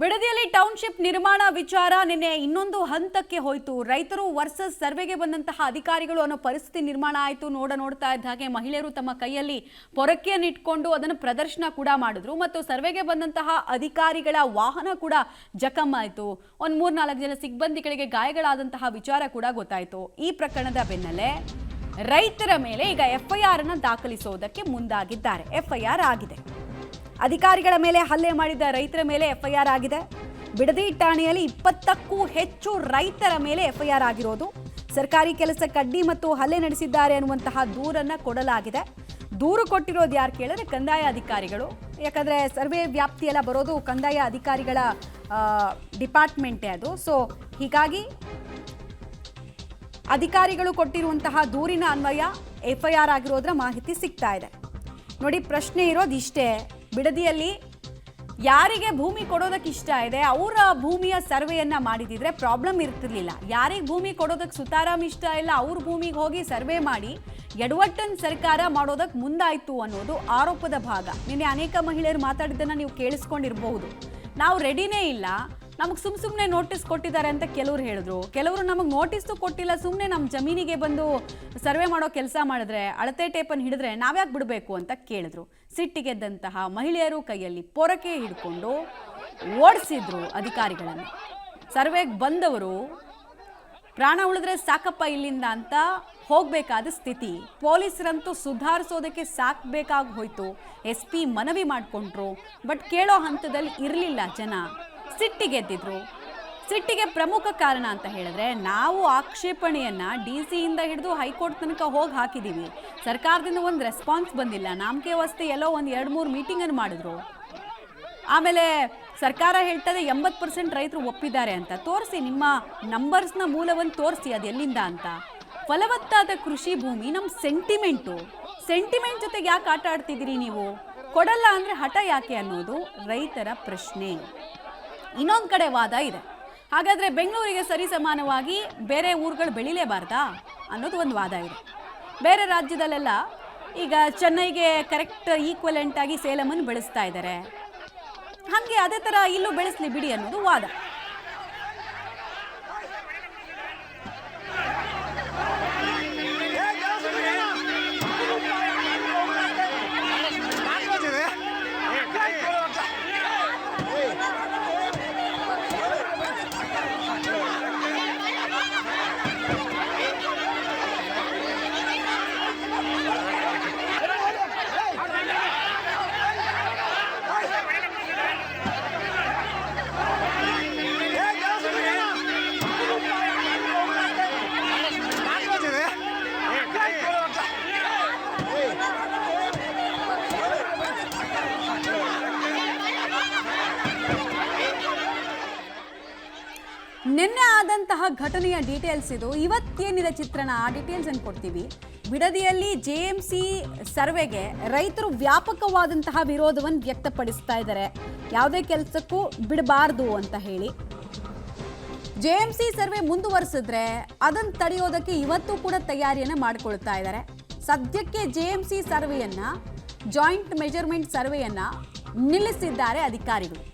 ಬಿಡದಿಯಲ್ಲಿ township ನಿರ್ಮಾಣ ವಿಚಾರ ನಿನ್ನೆ ಇನ್ನೊಂದು ಹಂತಕ್ಕೆ ಹೋಯಿತು. ರೈತರು ವರ್ಸಸ್ ಸರ್ವೆಗೆ ಬಂದಂತಹ ಅಧಿಕಾರಿಗಳು ಅನ್ನೋ ಪರಿಸ್ಥಿತಿ ನಿರ್ಮಾಣ ಆಯಿತು. ನೋಡ್ತಾ ಇದ್ದ ಹಾಗೆ ಮಹಿಳೆಯರು ತಮ್ಮ ಕೈಯಲ್ಲಿ ಪೊರಕೆಯನ್ನು ಇಟ್ಕೊಂಡು ಅದನ್ನು ಪ್ರದರ್ಶನ ಕೂಡ ಮಾಡಿದ್ರು ಮತ್ತು ಸರ್ವೆಗೆ ಬಂದಂತಹ ಅಧಿಕಾರಿಗಳ ವಾಹನ ಕೂಡ ಜಖಮ್ ಆಯಿತು. ಒಂದು 3-4 ಜನ ಸಿಬ್ಬಂದಿಗಳಿಗೆ ಗಾಯಗಳಾದಂತಹ ವಿಚಾರ ಕೂಡ ಗೊತ್ತಾಯಿತು. ಈ ಪ್ರಕರಣದ ಬೆನ್ನಲ್ಲೇ ರೈತರ ಮೇಲೆ ಈಗ ಎಫ್ಐಆರ್ ಅನ್ನು ದಾಖಲಿಸುವುದಕ್ಕೆ ಮುಂದಾಗಿದ್ದಾರೆ. ಎಫ್ಐಆರ್ ಆಗಿದೆ. ಅಧಿಕಾರಿಗಳ ಮೇಲೆ ಹಲ್ಲೆ ಮಾಡಿದ ರೈತರ ಮೇಲೆ ಎಫ್ಐಆರ್ ಆಗಿದೆ. ಬಿಡದಿ ಠಾಣೆಯಲ್ಲಿ 20ಕ್ಕೂ ಹೆಚ್ಚು ರೈತರ ಮೇಲೆ ಎಫ್ಐಆರ್ ಆಗಿರೋದು. ಸರ್ಕಾರಿ ಕೆಲಸಕ್ಕೆ ಅಡ್ಡಿ ಮತ್ತು ಹಲ್ಲೆ ನಡೆಸಿದ್ದಾರೆ ಅನ್ನುವಂತಹ ದೂರನ್ನು ಕೊಡಲಾಗಿದೆ. ದೂರು ಕೊಟ್ಟಿರೋದು ಯಾರು ಕೇಳಿದ್ರೆ ಕಂದಾಯ ಅಧಿಕಾರಿಗಳು. ಯಾಕಂದರೆ ಸರ್ವೆ ವ್ಯಾಪ್ತಿಯೆಲ್ಲ ಬರೋದು ಕಂದಾಯ ಅಧಿಕಾರಿಗಳ ಡಿಪಾರ್ಟ್ಮೆಂಟೇ ಅದು. ಸೊ ಹೀಗಾಗಿ ಅಧಿಕಾರಿಗಳು ಕೊಟ್ಟಿರುವಂತಹ ದೂರಿನ ಅನ್ವಯ ಎಫ್ಐಆರ್ ಆಗಿರೋದ್ರ ಮಾಹಿತಿ ಸಿಗ್ತಾ ಇದೆ. ನೋಡಿ, ಪ್ರಶ್ನೆ ಇರೋದು ಇಷ್ಟೇ. ಬಿಡದಿಯಲ್ಲಿ ಯಾರಿಗೆ ಭೂಮಿ ಕೊಡೋದಕ್ಕೆ ಇಷ್ಟ ಇದೆ ಅವರ ಭೂಮಿಯ ಸರ್ವೆಯನ್ನ ಮಾಡಿದಿದ್ರೆ ಪ್ರಾಬ್ಲಮ್ ಇರ್ತಿರ್ಲಿಲ್ಲ. ಯಾರಿಗೆ ಭೂಮಿ ಕೊಡೋದಕ್ಕೆ ಸುತಾರಾಮ್ ಇಷ್ಟ ಇಲ್ಲ ಅವ್ರ ಭೂಮಿಗೆ ಹೋಗಿ ಸರ್ವೆ ಮಾಡಿ ಎಡವಟ್ಟನ್ ಸರ್ಕಾರ ಮಾಡೋದಕ್ಕೆ ಮುಂದಾಯಿತು ಅನ್ನೋದು ಆರೋಪದ ಭಾಗ. ನಿನ್ನೆ ಅನೇಕ ಮಹಿಳೆಯರು ಮಾತಾಡಿದ್ದನ್ನು ನೀವು ಕೇಳಿಸ್ಕೊಂಡಿರಬಹುದು. ನಾವು ರೆಡಿನೇ ಇಲ್ಲ, ನಮಗೆ ಸುಮ್ಮನೆ ನೋಟಿಸ್ ಕೊಟ್ಟಿದ್ದಾರೆ ಅಂತ ಕೆಲವರು ಹೇಳಿದ್ರು. ಕೆಲವರು ನಮಗೆ ನೋಟಿಸ್ತು ಕೊಟ್ಟಿಲ್ಲ, ಸುಮ್ಮನೆ ನಮ್ಮ ಜಮೀನಿಗೆ ಬಂದು ಸರ್ವೆ ಮಾಡೋ ಕೆಲಸ ಮಾಡಿದ್ರೆ ಅಳತೆ ಟೇಪನ್ನು ಹಿಡಿದ್ರೆ ನಾವ್ಯಾಕೆ ಬಿಡಬೇಕು ಅಂತ ಕೇಳಿದ್ರು. ಸಿಟ್ಟಿಗೆದ್ದಂತಹ ಮಹಿಳೆಯರು ಕೈಯಲ್ಲಿ ಪೊರಕೆ ಹಿಡ್ಕೊಂಡು ಓಡಿಸಿದ್ರು ಅಧಿಕಾರಿಗಳನ್ನು. ಸರ್ವೆಗೆ ಬಂದವರು ಪ್ರಾಣ ಉಳಿದ್ರೆ ಸಾಕಪ್ಪ ಇಲ್ಲಿಂದ ಅಂತ ಹೋಗಬೇಕಾದ ಸ್ಥಿತಿ. ಪೊಲೀಸರಂತೂ ಸುಧಾರಿಸೋದಕ್ಕೆ ಸಾಕಬೇಕಾಗಿ ಹೋಯ್ತು. SP ಮನವಿ ಮಾಡಿಕೊಂಡ್ರು, ಬಟ್ ಕೇಳೋ ಹಂತದಲ್ಲಿ ಇರಲಿಲ್ಲ ಜನ. ಸಿಟ್ಟಿಗೆದ್ದಿದ್ರು. ಸಿಟ್ಟಿಗೆ ಪ್ರಮುಖ ಕಾರಣ ಅಂತ ಹೇಳಿದ್ರೆ, ನಾವು ಆಕ್ಷೇಪಣೆಯನ್ನ DC ಇಂದ ಹಿಡಿದು ಹೈಕೋರ್ಟ್ ತನಕ ಹೋಗಿ ಹಾಕಿದ್ದೀವಿ. ಸರ್ಕಾರದಿಂದ ಒಂದು ರೆಸ್ಪಾನ್ಸ್ ಬಂದಿಲ್ಲ. ನಾಮಕೆ ವಸ್ತೆ ಎಲ್ಲೋ ಒಂದು 2-3 ಮೀಟಿಂಗನ್ನು ಮಾಡಿದ್ರು. ಆಮೇಲೆ ಸರ್ಕಾರ ಹೇಳ್ತದೆ 80% ರೈತರು ಒಪ್ಪಿದ್ದಾರೆ ಅಂತ. ತೋರಿಸಿ ನಿಮ್ಮ ನಂಬರ್ಸ್ನ ಮೂಲವನ್ನು ತೋರಿಸಿ, ಅದು ಎಲ್ಲಿಂದ ಅಂತ. ಫಲವತ್ತಾದ ಕೃಷಿ ಭೂಮಿ ನಮ್ಮ ಸೆಂಟಿಮೆಂಟ್ ಜೊತೆಗೆ ಯಾಕೆ ಆಟ ಆಡ್ತಿದ್ದೀರಿ ನೀವು? ಕೊಡಲ್ಲ ಅಂದರೆ ಹಠ ಯಾಕೆ ಅನ್ನೋದು ರೈತರ ಪ್ರಶ್ನೆ. ಇನ್ನೊಂದು ಕಡೆ ವಾದ ಇದೆ. ಹಾಗಾದರೆ ಬೆಂಗಳೂರಿಗೆ ಸರಿ ಸಮಾನವಾಗಿ ಬೇರೆ ಊರುಗಳು ಬೆಳಿಲೇಬಾರ್ದಾ ಅನ್ನೋದು ಒಂದು ವಾದ ಇದೆ. ಬೇರೆ ರಾಜ್ಯದಲ್ಲೆಲ್ಲ ಈಗ ಚೆನ್ನೈಗೆ ಕರೆಕ್ಟ್ ಈಕ್ವಲೆಂಟ್ ಆಗಿ ಸೇಲಮನ್ನು ಬೆಳೆಸ್ತಾ ಇದ್ದಾರೆ. ಹಾಗೆ ಅದೇ ಥರ ಇಲ್ಲೂ ಬೆಳೆಸಲಿ ಬಿಡಿ ಅನ್ನೋದು ವಾದ. ನಿನ್ನೆ ಆದಂತಹ ಘಟನೆಯ ಡೀಟೇಲ್ಸ್ ಇದು. ಇವತ್ತೇನಿದೆ ಚಿತ್ರಣ, ಆ ಡೀಟೇಲ್ಸ್ ಅನ್ನು ಕೊಡ್ತೀವಿ. ಬಿಡದಿಯಲ್ಲಿ JMC ಸರ್ವೆಗೆ ರೈತರು ವ್ಯಾಪಕವಾದಂತಹ ವಿರೋಧವನ್ನು ವ್ಯಕ್ತಪಡಿಸ್ತಾ ಇದ್ದಾರೆ. ಯಾವುದೇ ಕೆಲಸಕ್ಕೂ ಬಿಡಬಾರ್ದು ಅಂತ ಹೇಳಿ. JMC ಸರ್ವೆ ಮುಂದುವರಿಸಿದ್ರೆ ಅದನ್ನು ತಡೆಯೋದಕ್ಕೆ ಇವತ್ತು ಕೂಡ ತಯಾರಿಯನ್ನು ಮಾಡಿಕೊಳ್ತಾ ಇದ್ದಾರೆ. ಸದ್ಯಕ್ಕೆ JMC ಸರ್ವೆಯನ್ನ, ಜಾಯಿಂಟ್ ಮೆಜರ್ಮೆಂಟ್ ಸರ್ವೆಯನ್ನ ನಿಲ್ಲಿಸಿದ್ದಾರೆ ಅಧಿಕಾರಿಗಳು.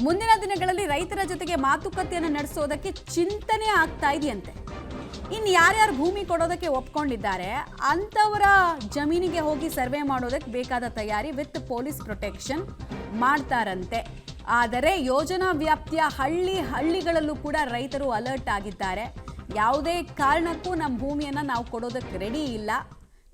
ಮುಂದಿನ ದಿನಗಳಲ್ಲಿ ರೈತರ ಜೊತೆಗೆ ಮಾತುಕತೆಯನ್ನು ನಡೆಸೋದಕ್ಕೆ ಚಿಂತನೆ ಆಗ್ತಾ ಇದೆಯಂತೆ. ಇನ್ನು ಯಾರ್ಯಾರು ಭೂಮಿ ಕೊಡೋದಕ್ಕೆ ಒಪ್ಕೊಂಡಿದ್ದಾರೆ ಅಂಥವರ ಜಮೀನಿಗೆ ಹೋಗಿ ಸರ್ವೆ ಮಾಡೋದಕ್ಕೆ ಬೇಕಾದ ತಯಾರಿ ವಿತ್ ಪೊಲೀಸ್ ಪ್ರೊಟೆಕ್ಷನ್ ಮಾಡ್ತಾರಂತೆ. ಆದರೆ ಯೋಜನಾ ವ್ಯಾಪ್ತಿಯ ಹಳ್ಳಿಗಳಲ್ಲೂ ಕೂಡ ರೈತರು ಅಲರ್ಟ್ ಆಗಿದ್ದಾರೆ. ಯಾವುದೇ ಕಾರಣಕ್ಕೂ ನಮ್ಮ ಭೂಮಿಯನ್ನು ನಾವು ಕೊಡೋದಕ್ಕೆ ರೆಡಿ ಇಲ್ಲ,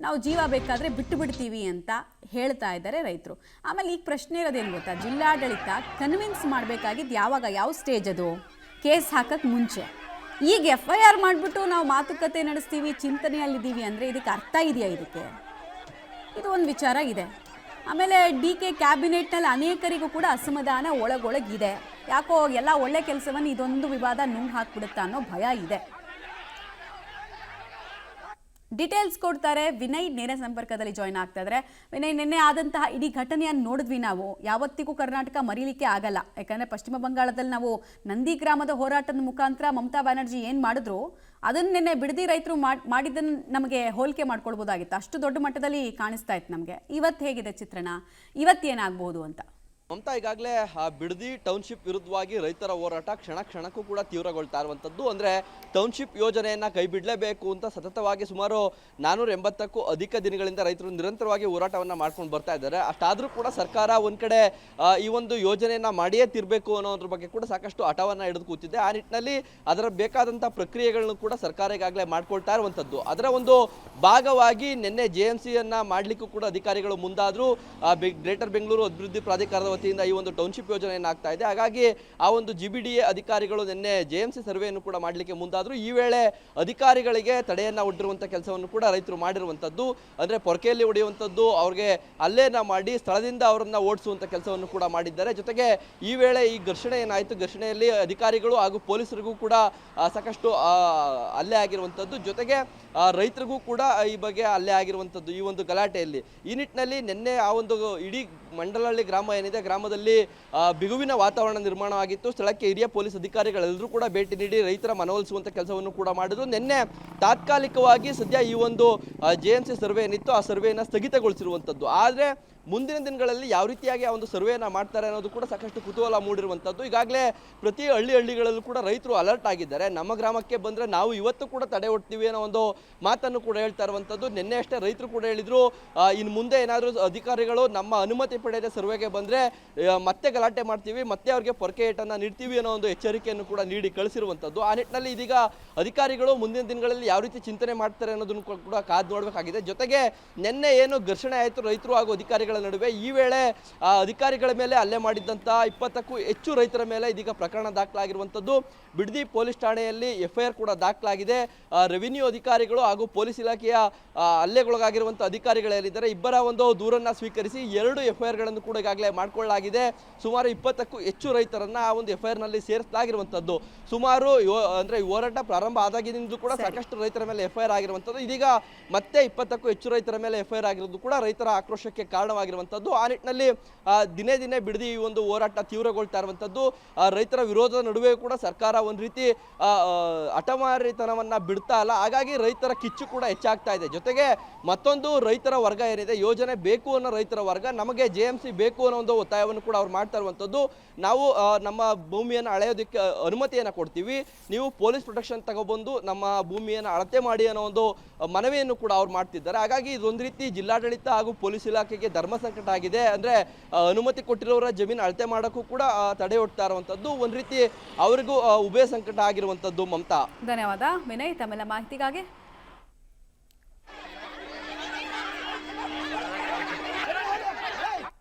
ನಾವು ಜೀವ ಬೇಕಾದರೆ ಬಿಟ್ಟು ಬಿಡ್ತೀವಿ ಅಂತ ಹೇಳ್ತಾ ಇದ್ದಾರೆ ರೈತರು. ಆಮೇಲೆ ಈಗ ಪ್ರಶ್ನೆ ಇರೋದೇನು ಗೊತ್ತಾ, ಜಿಲ್ಲಾಡಳಿತ ಕನ್ವಿನ್ಸ್ ಮಾಡಬೇಕಾಗಿದ್ದು ಯಾವಾಗ, ಯಾವ ಸ್ಟೇಜ್ ಅದು? ಕೇಸ್ ಹಾಕಕ್ಕೆ ಮುಂಚೆ. ಈಗ FIR ಮಾಡಿಬಿಟ್ಟು ನಾವು ಮಾತುಕತೆ ನಡೆಸ್ತೀವಿ, ಚಿಂತನೆಯಲ್ಲಿದ್ದೀವಿ ಅಂದರೆ ಇದಕ್ಕೆ ಅರ್ಥ ಇದೆಯಾ? ಇದು ಒಂದು ವಿಚಾರ ಇದೆ. ಆಮೇಲೆ DK ಕ್ಯಾಬಿನೆಟ್ನಲ್ಲಿ ಅನೇಕರಿಗೂ ಕೂಡ ಅಸಮಾಧಾನ ಒಳಗೊಳಗಿದೆ. ಯಾಕೋ ಎಲ್ಲ ಒಳ್ಳೆ ಕೆಲಸವನ್ನು ಇದೊಂದು ವಿವಾದ ನುಂಗ್ ಹಾಕ್ಬಿಡುತ್ತಾ ಅನ್ನೋ ಭಯ ಇದೆ. ಡೀಟೇಲ್ಸ್ ಕೊಡ್ತಾರೆ ವಿನಯ್, ನೇರ ಸಂಪರ್ಕದಲ್ಲಿ ಜಾಯ್ನ್ ಆಗ್ತಾ ಇದ್ದಾರೆ. ವಿನಯ್, ನಿನ್ನೆ ಆದಂತಹ ಇಡೀ ಘಟನೆಯನ್ನು ನೋಡಿದ್ವಿ ನಾವು. ಯಾವತ್ತಿಗೂ ಕರ್ನಾಟಕ ಮರೀಲಿಕ್ಕೆ ಆಗಲ್ಲ. ಯಾಕಂದರೆ ಪಶ್ಚಿಮ ಬಂಗಾಳದಲ್ಲಿ ನಾವು ನಂದಿಗ್ರಾಮದ ಹೋರಾಟದ ಮುಖಾಂತರ ಮಮತಾ ಬ್ಯಾನರ್ಜಿ ಏನು ಮಾಡಿದ್ರು ಅದನ್ನು ನಿನ್ನೆ ಬಿಡದಿ ರೈತರು ಮಾಡಿದ್ದನ್ನು ನಮಗೆ ಹೋಲಿಕೆ ಮಾಡ್ಕೊಳ್ಬೋದಾಗಿತ್ತು. ಅಷ್ಟು ದೊಡ್ಡ ಮಟ್ಟದಲ್ಲಿ ಕಾಣಿಸ್ತಾ ಇತ್ತು ನಮಗೆ. ಇವತ್ತು ಹೇಗಿದೆ ಚಿತ್ರಣ? ಇವತ್ತೇನಾಗಬಹುದು ಅಂತ? ಮಮತಾ ಈಗಾಗಲೇ ಬಿಡದಿ ಟೌನ್ಶಿಪ್ ವಿರುದ್ಧವಾಗಿ ರೈತರ ಹೋರಾಟ ಕ್ಷಣ ಕ್ಷಣಕ್ಕೂ ಕೂಡ ತೀವ್ರಗೊಳ್ತಾ ಇರುವಂಥದ್ದು. ಅಂದರೆ ಟೌನ್ಶಿಪ್ ಯೋಜನೆಯನ್ನು ಕೈ ಬಿಡಲೇಬೇಕು ಅಂತ ಸತತವಾಗಿ ಸುಮಾರು 480ಕ್ಕೂ ಅಧಿಕ ದಿನಗಳಿಂದ ರೈತರು ನಿರಂತರವಾಗಿ ಹೋರಾಟವನ್ನು ಮಾಡ್ಕೊಂಡು ಬರ್ತಾ ಇದ್ದಾರೆ. ಅಷ್ಟಾದರೂ ಕೂಡ ಸರ್ಕಾರ ಒಂದು ಕಡೆ ಈ ಒಂದು ಯೋಜನೆಯನ್ನು ಮಾಡಿಯೇ ತಿರಬೇಕು ಅನ್ನೋದ್ರ ಬಗ್ಗೆ ಕೂಡ ಸಾಕಷ್ಟು ಹಠವನ್ನು ಹಿಡಿದು ಕೂತಿದೆ. ಆ ನಿಟ್ಟಿನಲ್ಲಿ ಅದರ ಬೇಕಾದಂಥ ಪ್ರಕ್ರಿಯೆಗಳನ್ನು ಕೂಡ ಸರ್ಕಾರ ಈಗಾಗಲೇ ಮಾಡ್ಕೊಳ್ತಾ ಇರುವಂಥದ್ದು. ಅದರ ಒಂದು ಭಾಗವಾಗಿ ನಿನ್ನೆ JMCಯನ್ನು ಮಾಡಲಿಕ್ಕೂ ಕೂಡ ಅಧಿಕಾರಿಗಳು ಮುಂದಾದರೂ ಗ್ರೇಟರ್ ಬೆಂಗಳೂರು ಅಭಿವೃದ್ಧಿ ಪ್ರಾಧಿಕಾರದ ವತಿಯಿಂದ ಈ ಒಂದು ಟೌನ್ಶಿಪ್ ಯೋಜನೆಯನ್ನು ಆಗ್ತಾ ಇದೆ. ಹಾಗಾಗಿ ಆ ಒಂದು GBDA ಅಧಿಕಾರಿಗಳು ನಿನ್ನೆ JMC ಸರ್ವೆಯನ್ನು ಕೂಡ ಮಾಡಲಿಕ್ಕೆ ಮುಂದಾದರೂ ಈ ವೇಳೆ ಅಧಿಕಾರಿಗಳಿಗೆ ತಡೆಯನ್ನು ಒಡ್ಡಿರುವಂಥ ಕೆಲಸವನ್ನು ಕೂಡ ರೈತರು ಮಾಡಿರುವಂಥದ್ದು. ಅಂದರೆ ಪೊರಕೆಯಲ್ಲಿ ಹೊಡೆಯುವಂಥದ್ದು, ಅವ್ರಿಗೆ ಹಲ್ಲೆಯನ್ನು ಮಾಡಿ ಸ್ಥಳದಿಂದ ಅವರನ್ನು ಓಡಿಸುವಂಥ ಕೆಲಸವನ್ನು ಕೂಡ ಮಾಡಿದ್ದಾರೆ. ಜೊತೆಗೆ ಈ ವೇಳೆ ಈ ಘರ್ಷಣೆ ಏನಾಯಿತು, ಘರ್ಷಣೆಯಲ್ಲಿ ಅಧಿಕಾರಿಗಳು ಹಾಗೂ ಪೊಲೀಸರಿಗೂ ಕೂಡ ಸಾಕಷ್ಟು ಹಲ್ಲೆ ಆಗಿರುವಂಥದ್ದು. ಜೊತೆಗೆ ರೈತರಿಗೂ ಕೂಡ ಈ ಬಗ್ಗೆ ಹಲ್ಲೆ ಆಗಿರುವಂಥದ್ದು ಈ ಒಂದು ಗಲಾಟೆಯಲ್ಲಿ. ಈ ನಿಟ್ಟಿನಲ್ಲಿ ನಿನ್ನೆ ಆ ಒಂದು ಇಡೀ ಮಂಡಲಹಳ್ಳಿ ಗ್ರಾಮ ಏನಿದೆ, ಗ್ರಾಮದಲ್ಲಿ ಬಿಗುವಿನ ವಾತಾವರಣ ನಿರ್ಮಾಣವಾಗಿತ್ತು. ಸ್ಥಳಕ್ಕೆ ಹಿರಿಯ ಪೊಲೀಸ್ ಅಧಿಕಾರಿಗಳೆಲ್ಲರೂ ಕೂಡ ಭೇಟಿ ನೀಡಿ ರೈತರ ಮನವೊಲಿಸುವಂಥ ಕೆಲಸವನ್ನು ಕೂಡ ಮಾಡಿದ್ರು. ನಿನ್ನೆ ತಾತ್ಕಾಲಿಕವಾಗಿ ಸದ್ಯ ಈ ಒಂದು JMC ಸರ್ವೆ ಏನಿತ್ತು ಆ ಸರ್ವೆಯನ್ನು ಸ್ಥಗಿತಗೊಳಿಸಿರುವಂಥದ್ದು. ಆದರೆ ಮುಂದಿನ ದಿನಗಳಲ್ಲಿ ಯಾವ ರೀತಿಯಾಗಿ ಆ ಒಂದು ಸರ್ವೆಯನ್ನು ಮಾಡ್ತಾರೆ ಅನ್ನೋದು ಕೂಡ ಸಾಕಷ್ಟು ಕುತೂಹಲ ಮೂಡಿರುವಂಥದ್ದು. ಈಗಾಗಲೇ ಪ್ರತಿ ಹಳ್ಳಿಗಳಲ್ಲೂ ಕೂಡ ರೈತರು ಅಲರ್ಟ್ ಆಗಿದ್ದಾರೆ. ನಮ್ಮ ಗ್ರಾಮಕ್ಕೆ ಬಂದರೆ ನಾವು ಇವತ್ತು ಕೂಡ ತಡೆ ಒಡ್ತೀವಿ ಅನ್ನೋ ಒಂದು ಮಾತನ್ನು ಕೂಡ ಹೇಳ್ತಾ ಇರುವಂಥದ್ದು. ನಿನ್ನೆ ಅಷ್ಟೇ ರೈತರು ಕೂಡ ಹೇಳಿದರು, ಇನ್ನು ಮುಂದೆ ಏನಾದರೂ ಅಧಿಕಾರಿಗಳು ನಮ್ಮ ಅನುಮತಿ ಪಡೆಯದೆ ಸರ್ವೆಗೆ ಬಂದರೆ ಮತ್ತೆ ಗಲಾಟೆ ಮಾಡ್ತೀವಿ, ಮತ್ತೆ ಅವ್ರಿಗೆ ಪೊರಕೆ ಏಟನ್ನು ನೀಡ್ತೀವಿ ಅನ್ನೋ ಒಂದು ಎಚ್ಚರಿಕೆಯನ್ನು ಕೂಡ ನೀಡಿ ಕಳಿಸಿರುವಂಥದ್ದು. ಆ ನಿಟ್ಟಿನಲ್ಲಿ ಇದೀಗ ಅಧಿಕಾರಿಗಳು ಮುಂದಿನ ದಿನಗಳಲ್ಲಿ ಯಾವ ರೀತಿ ಚಿಂತನೆ ಮಾಡ್ತಾರೆ ಅನ್ನೋದನ್ನು ಕೂಡ ಕಾದು ನೋಡಬೇಕಾಗಿದೆ. ಜೊತೆಗೆ ನಿನ್ನೆ ಏನು ಘರ್ಷಣೆ ಆಯಿತು ರೈತರು ಹಾಗೂ ಅಧಿಕಾರಿಗಳ ನಡುವೆ, ಈ ವೇಳೆ ಅಧಿಕಾರಿಗಳ ಮೇಲೆ ಹಲ್ಲೆ ಮಾಡಿದ್ದಂಥ 20ಕ್ಕೂ ಹೆಚ್ಚು ರೈತರ ಮೇಲೆ ಇದೀಗ ಪ್ರಕರಣ ದಾಖಲಾಗಿರುವಂಥದ್ದು. ಬಿಡದಿ ಪೊಲೀಸ್ ಠಾಣೆಯಲ್ಲಿ FIR ಕೂಡ ದಾಖಲಾಗಿದೆ. ರೆವಿನ್ಯೂ ಅಧಿಕಾರಿಗಳು ಹಾಗೂ ಪೊಲೀಸ್ ಇಲಾಖೆಯ ಹಲ್ಲೆಗೊಳಗಾಗಿರುವಂಥ ಅಧಿಕಾರಿಗಳೇನಿದ್ದಾರೆ ಇಬ್ಬರ ಒಂದು ದೂರನ್ನು ಸ್ವೀಕರಿಸಿ 2 FIRಗಳನ್ನು ಕೂಡ ಈಗಾಗಲೇ ಮಾಡಿಕೊಳ್ಳಲಾಗಿದೆ. ಸುಮಾರು 20ಕ್ಕೂ ಹೆಚ್ಚು ರೈತರನ್ನು ಆ ಒಂದು FIRನಲ್ಲಿ ಸೇರಿಸಲಾಗಿರುವಂಥದ್ದು. ಸುಮಾರು ಅಂದರೆ ಹೋರಾಟ ಪ್ರಾರಂಭ ಆದಾಗಿನಿಂದಲೂ ಕೂಡ ಸಾಕಷ್ಟು ರೈತರ ಮೇಲೆ FIR ಆಗಿರುವಂಥದ್ದು. ಇದೀಗ ಮತ್ತೆ 20ಕ್ಕೂ ಹೆಚ್ಚು ರೈತರ ಮೇಲೆ FIR ಆಗಿರೋದು ಕೂಡ ರೈತರ ಆಕ್ರೋಶಕ್ಕೆ ಕಾರಣವಾಗಿರುವಂಥದ್ದು. ಆ ನಿಟ್ಟಿನಲ್ಲಿ ದಿನೇ ದಿನೇ ಬಿಡದಿ ಈ ಒಂದು ಹೋರಾಟ ತೀವ್ರಗೊಳ್ತಾ ಇರುವಂಥದ್ದು. ರೈತರ ವಿರೋಧದ ನಡುವೆ ಕೂಡ ಸರ್ಕಾರ ಒಂದು ರೀತಿ ಹಠಮಾರಿತನವನ್ನು ಬಿಡ್ತಾ ಇಲ್ಲ. ಹಾಗಾಗಿ ರೈತರ ಕಿಚ್ಚು ಕೂಡ ಹೆಚ್ಚಾಗ್ತಾ ಇದೆ. ಜೊತೆಗೆ ಮತ್ತೊಂದು ರೈತರ ವರ್ಗ ಏನಿದೆ, ಯೋಜನೆ ಬೇಕು ಅನ್ನೋ ರೈತರ ವರ್ಗ, ನಮಗೆ JMC ಬೇಕು ಅನ್ನೋ ಒಂದು ಒತ್ತಾಯವನ್ನು ಕೂಡ ಅವ್ರು ಮಾಡ್ತಾ ಇರುವಂಥದ್ದು. ನಾವು ನಮ್ಮ ಭೂಮಿಯನ್ನು ಅಳೆಯೋದಕ್ಕೆ ಅನುಮತಿಯನ್ನು ಕೊಡ್ತೀವಿ, ನೀವು ಪೊಲೀಸ್ ಪ್ರೊಟೆಕ್ಷನ್ ತಗೊಬಂದು ನಮ್ಮ ಭೂಮಿಯನ್ನು ಅಳತೆ ಮಾಡಿ ಅನ್ನೋ ಒಂದು ಮನವಿಯನ್ನು ಕೂಡ ಅವ್ರು ಮಾಡ್ತಿದ್ದಾರೆ. ಹಾಗಾಗಿ ಇದೊಂದು ರೀತಿ ಜಿಲ್ಲಾಡಳಿತ ಹಾಗೂ ಪೊಲೀಸ್ ಇಲಾಖೆಗೆ ಧರ್ಮ ಸಂಕಟ ಆಗಿದೆ. ಅಂದರೆ ಅನುಮತಿ ಕೊಟ್ಟಿರೋರ ಜಮೀನು ಅಳತೆ ಮಾಡೋಕ್ಕೂ ಕೂಡ ತಡೆ ಒಡ್ತಾ ಇರುವಂಥದ್ದು. ಒಂದು ರೀತಿ ಅವರಿಗೂ ಉಭಯ ಸಂಕಟ ಆಗಿರುವಂಥದ್ದು. ಮಮತಾ, ಧನ್ಯವಾದ ವಿನಯ್ ತಮ್ಮೆಲ್ಲ ಮಾಹಿತಿಗಾಗಿ.